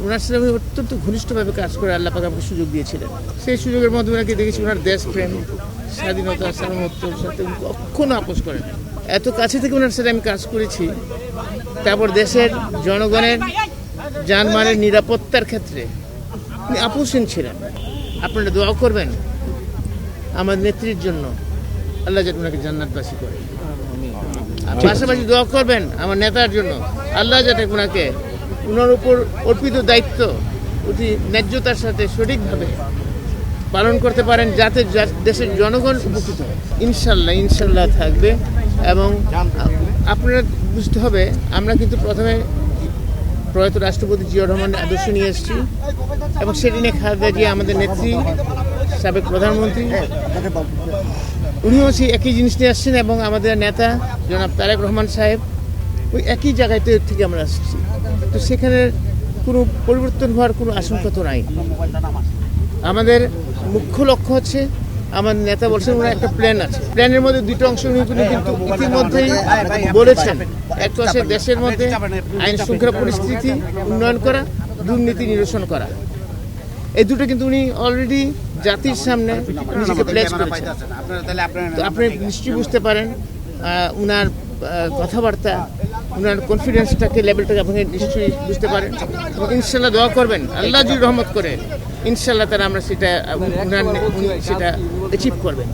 ওনার সাথে আমি অত্যন্ত ঘনিষ্ঠভাবে কাজ করে আল্লাহ পাক আমাকে সুযোগ দিয়েছিলেন। সেই সুযোগের মধ্যে ওনাকে দেখেছি ওনার দেশপ্রেম, স্বাধীনতা, সার্বভৌমত্বের সাথে কখনো আপোষ করেন। এত কাছে থেকে ওনার সাথে আমি কাজ করেছি। তারপর দেশের জনগণের জানমালের নিরাপত্তার ক্ষেত্রে উনি আপোষহীন ছিলেন। আপনারা দোয়া করবেন আমার নেত্রীর জন্য, আল্লাহ যাতে ওনাকে জান্নাতবাসী করে। পাশাপাশি দোয়া করবেন আমার নেতার জন্য, আল্লাহ যাতে ওনাকে ওনার উপর অর্পিত দায়িত্ব অতি ন্যায্যতার সাথে সঠিকভাবে পালন করতে পারেন, যাতে দেশের জনগণ উপকৃত হয়। ইনশাল্লাহ থাকবে। এবং আপনারা বুঝতে হবে, আমরা কিন্তু প্রথমে প্রয়াত রাষ্ট্রপতি জিয়াউর রহমানের আদর্শ নিয়ে এসেছি এবং সেটি নিয়ে খালেদা জিয়া আমাদের নেত্রী, সাবেক প্রধানমন্ত্রী, উনিও সেই একই জিনিস নিয়ে আসছেন এবং আমাদের নেতা জনাব তারেক রহমান সাহেব ওই একই জায়গায় থেকে আমরা আসছি। তো সেখানে কোনো পরিবর্তন হওয়ার কোনো আশঙ্কা তো নাই। আমাদের মুখ্য লক্ষ্য হচ্ছে, আমার নেতা বলছেন ওনার একটা প্ল্যান আছে, প্ল্যানের মধ্যে দুটো অংশ উনি কিন্তু ইতিমধ্যেই বলেছেন। একটা হচ্ছে দেশের মধ্যে আইন শৃঙ্খলা পরিস্থিতি উন্নয়ন করা, দুর্নীতি নিরসন করা। এই দুটো কিন্তু উনি অলরেডি জাতির সামনে নিজেকে প্লেস করেছেন। তো আপনি নিশ্চয়ই বুঝতে পারেন উনার কথাবার্তা, উনার কনফিডেন্সটাকে, লেভেলটাকে আপনি নিশ্চয়ই বুঝতে পারেন। ইনশাল্লাহ দোয়া করবেন, আল্লাহ যদি রহমত করে ইনশাল্লাহ তারা আমরা সেটা উনি সেটা অ্যাচিভ করবেন।